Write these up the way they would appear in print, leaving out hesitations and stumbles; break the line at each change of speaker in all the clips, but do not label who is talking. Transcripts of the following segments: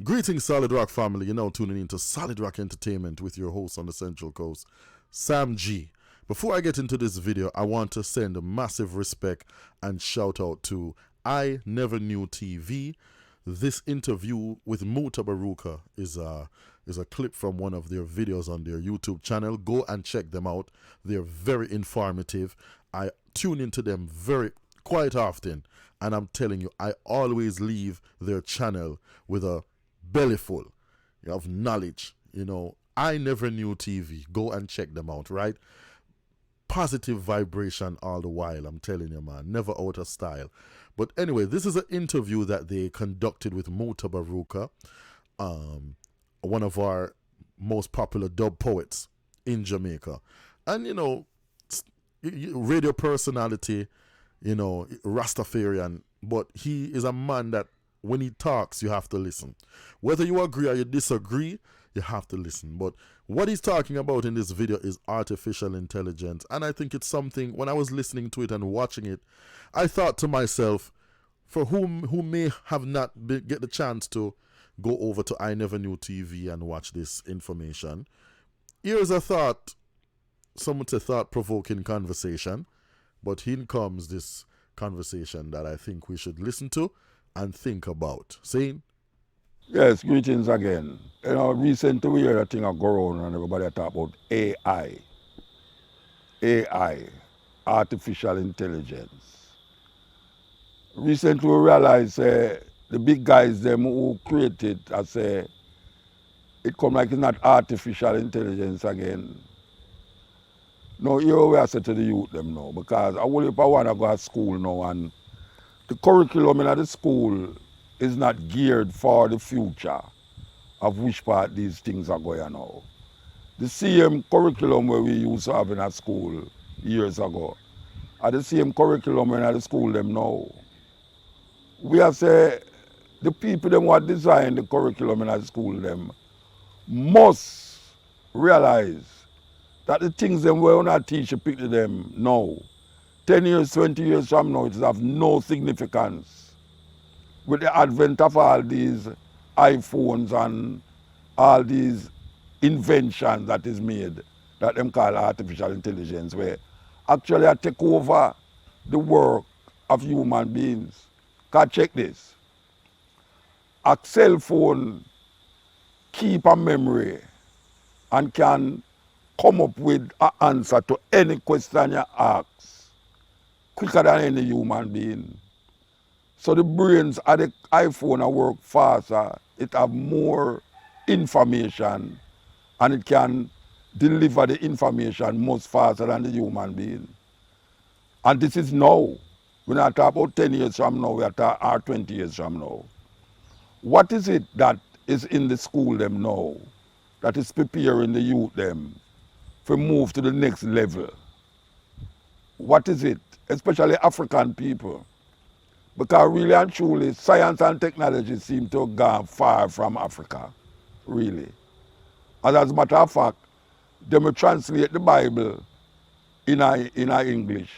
Greetings, Solid Rock family. You're now tuning into Solid Rock Entertainment with your host on the Central Coast, Sam G. Before I get into this video, I want to send a massive respect and shout out to I Never Knew TV. This interview with Mutabaruka is a clip from one of their videos on their YouTube channel. Go and check them out. They're very informative. I tune into them quite often, and I'm telling you, I always leave their channel with a belly full of knowledge. I Never Knew TV. Go and check them out, right? Positive vibration all the while, I'm telling you, man. Never out of style. But anyway, this is an interview that they conducted with Mutabaruka, one of our most popular dub poets in Jamaica. And, radio personality, Rastafarian, but he is a man that when he talks, you have to listen. Whether you agree or you disagree, you have to listen. But what he's talking about in this video is artificial intelligence. And I think it's something, when I was listening to it and watching it, I thought to myself, for who may have not get the chance to go over to I Never Knew TV and watch this information, here's a thought, some would say thought-provoking conversation, but here comes this conversation that I think we should listen to and think about. See?
Yes, greetings again. Recently we hear a thing go around and everybody talk about AI. AI, artificial intelligence. Recently we realize the big guys them who created I say it come like it's not artificial intelligence again. No, here we are say to the youth them now, because I will if I want to go to school now and the curriculum in the school is not geared for the future of which part these things are going now. The same curriculum where we used to have in a school years ago are the same curriculum in the school them now. We have say the people them who design the curriculum in the school them must realize that the things them we not teach the people them now, 10 years, 20 years from now, it have no significance. With the advent of all these iPhones and all these inventions that is made, that them call artificial intelligence, where actually I take over the work of human beings. Can check this. A cell phone keep a memory and can come up with an answer to any question you ask quicker than any human being. So the brains of the iPhone work faster, it have more information and it can deliver the information much faster than the human being. And this is now. We're not talking about 10 years from now, we are talking 20 years from now. What is it that is in the school them now that is preparing the youth them to move to the next level? What is it? Especially African people. Because really and truly, science and technology seem to have gone far from Africa, really. And as a matter of fact, they may translate the Bible in English,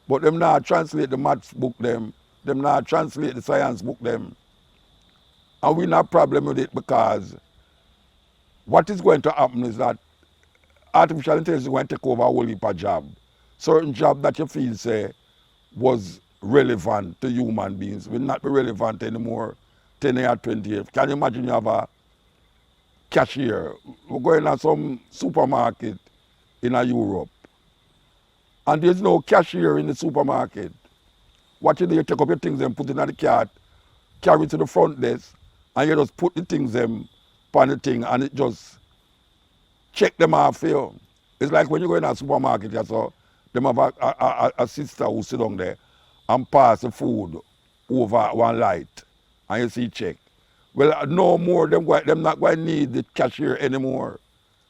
but them not translate the maths book them not translate the science book them. And we not problem with it because what is going to happen is that artificial intelligence is going to take over a whole heap of job. Certain job that you feel say was relevant to human beings will not be relevant anymore 10 or 20 years. Can you imagine you have a cashier? We're going to some supermarket in Europe and there's no cashier in the supermarket. What you do, you take up your things and put it in the cart, carry it to the front desk, and you just put the things them on the thing and it just check them off for you. It's like when you go in a supermarket, you saw them have a sister who sit down there and pass the food over one light and you see check. Well, no more, them not going to need the cashier anymore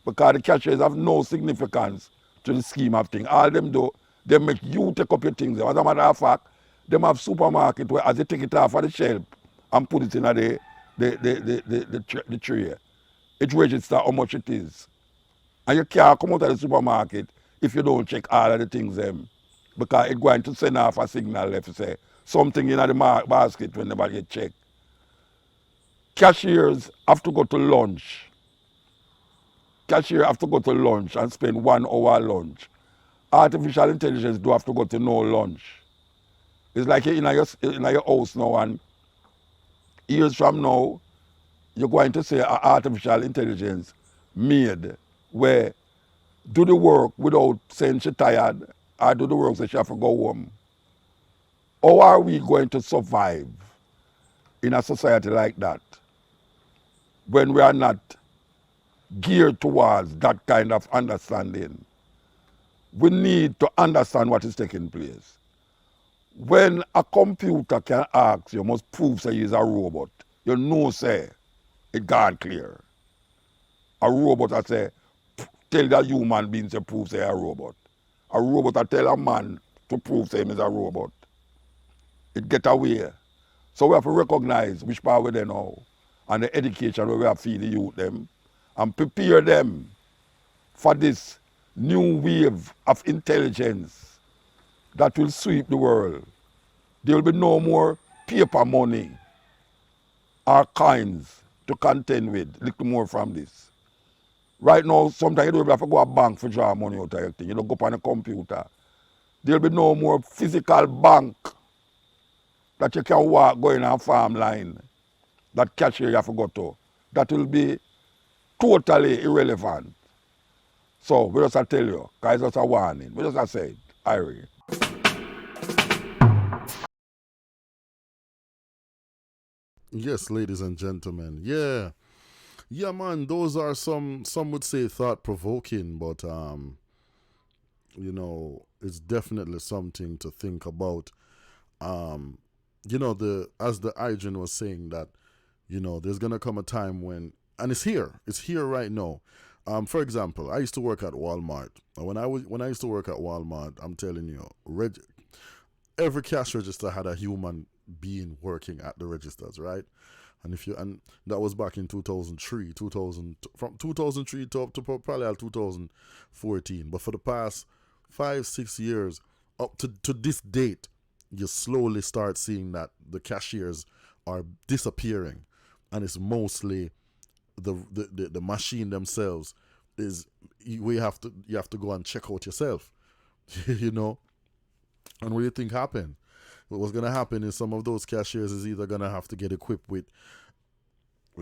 because the cashiers have no significance to the scheme of things. All them do, they make you take up your things. As a matter of fact, them have supermarket where as they take it off of the shelf and put it in the tray, it registers how much it is. And you can't come out of the supermarket if you don't check all of the things them. Because it's going to send off a signal if you say something in the basket when nobody get checked. Cashiers have to go to lunch. Cashier have to go to lunch and spend 1 hour lunch. Artificial intelligence do have to go to no lunch. It's like you're in your house now, and years from now, you're going to say artificial intelligence made where do the work without saying she tired, or do the work so she have to go home. How are we going to survive in a society like that when we are not geared towards that kind of understanding? We need to understand what is taking place. When a computer can ask, you must prove say he's a robot. You know say it gone clear. A robot I say tell the human being to prove say a robot. A robot I tell a man to prove say him is a robot. It get away. So we have to recognize which part we there now and the education where we have to feed the youth them and prepare them for this new wave of intelligence that will sweep the world. There will be no more paper money or coins to contend with. Little more from this. Right now, sometimes you don't even have to go to a bank for draw money out of your thing. You don't go on a computer. There will be no more physical bank that you can walk going on farm line that cashier you have to go to. That will be totally irrelevant. So we just tell you, guys, just a warning. We just say it, Irie.
Yes, ladies and gentlemen. Yeah. Yeah, man, those are some would say thought provoking, but it's definitely something to think about. Um, the as the Arjun was saying that, there's gonna come a time when, and it's here right now. For example, I used to work at Walmart. When I used to work at Walmart, I'm telling you, every cash register had a human being working at the registers, right? And that was back in 2003, 2000 from 2003 to probably 2014. But for the past 5 6 years up to this date, you slowly start seeing that the cashiers are disappearing, and it's mostly the machine themselves is you have to go and check out yourself, you know. And what do you think happened? What's gonna happen is some of those cashiers is either gonna have to get equipped with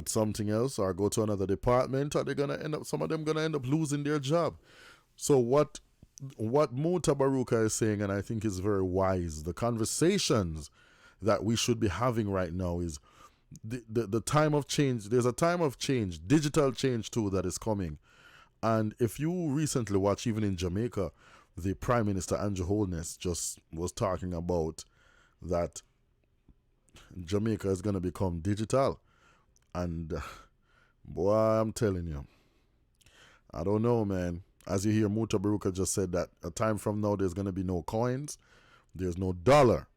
something else or go to another department, or they're gonna end up some of them gonna end up losing their job. So what Mutabaruka is saying, and I think is very wise, the conversations that we should be having right now is the time of change. There's a time of change, digital change too, that is coming. And if you recently watch, even in Jamaica, the Prime Minister Andrew Holness just was talking about that Jamaica is going to become digital. And boy, I'm telling you, I don't know, man. As you hear, Mutabaruka just said that a time from now, there's going to be no coins, there's no dollar.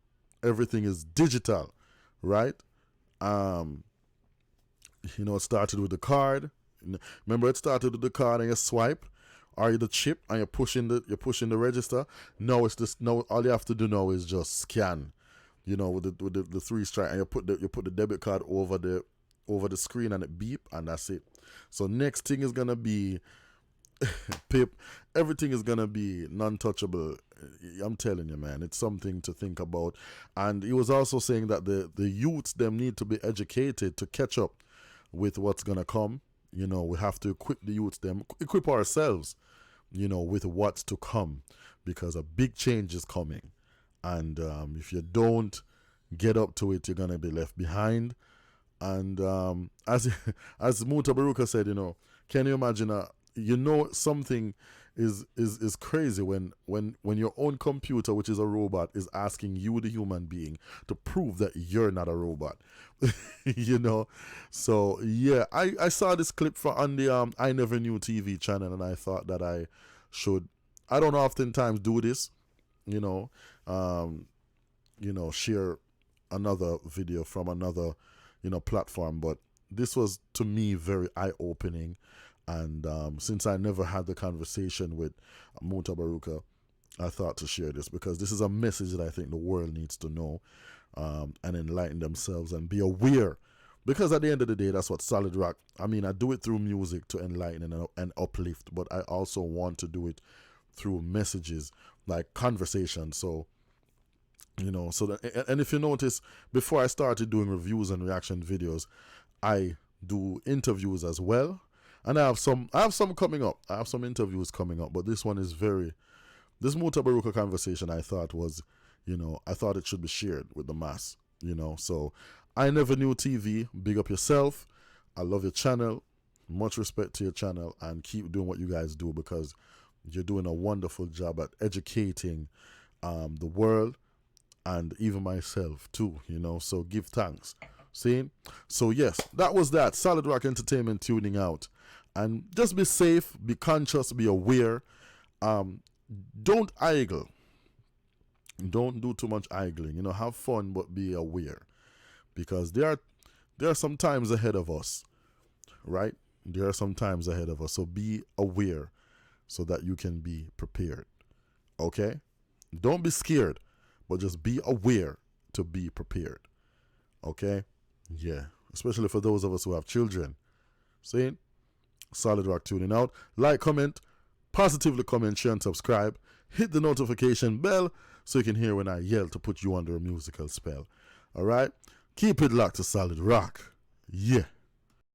Everything is digital, right? Um, it started with the card. Remember, it started with the card and you swipe, or the chip, and you're pushing the register. No, it's just no. All you have to do now is just scan. With the three stripe, and you put the debit card over the screen, and it beep, and that's it. So next thing is gonna be pip. Everything is gonna be non-touchable. I'm telling you, man, it's something to think about. And he was also saying that the youths them need to be educated to catch up with what's gonna come. We have to equip the youths them, equip ourselves, with what's to come, because a big change is coming. And if you don't get up to it, you're gonna be left behind. And as as Mutabaruka said, can you imagine something is crazy when your own computer, which is a robot, is asking you, the human being, to prove that you're not a robot. So yeah, I saw this clip on the I Never Knew TV channel, and I thought that I don't oftentimes do this, you know um share another video from another platform, but this was to me very eye-opening. And since I never had the conversation with Mutabaruka, I thought to share this, because this is a message that I think the world needs to know, and enlighten themselves and be aware Because at the end of the day, that's what Solid Rock, I mean, I do it through music to enlighten and uplift, but I also want to do it through messages, like conversation. So, you know, so that, and if you notice, before I started doing reviews and reaction videos, I do interviews as well. And I have some coming up. I have some interviews coming up, but this one is this Mutabaruka conversation I thought was, you know, I thought it should be shared with the mass, you know. So I Never Knew TV, big up yourself. I love your channel. Much respect to your channel, and keep doing what you guys do, because you're doing a wonderful job at educating the world, and even myself too, you know. So give thanks. See? So yes, that was that. Solid Rock Entertainment tuning out. And just be safe, be conscious, be aware. Don't idle. Don't do too much idling. You know, have fun, but be aware, because there are some times ahead of us, right? There are some times ahead of us. So be aware, so that you can be prepared. Okay? Don't be scared, but just be aware to be prepared. Okay? Yeah. Especially for those of us who have children. See? Solid Rock tuning out. Like, comment, positively comment, share, and subscribe. Hit the notification bell so you can hear when I yell to put you under a musical spell. Alright? Keep it locked to Solid Rock. Yeah.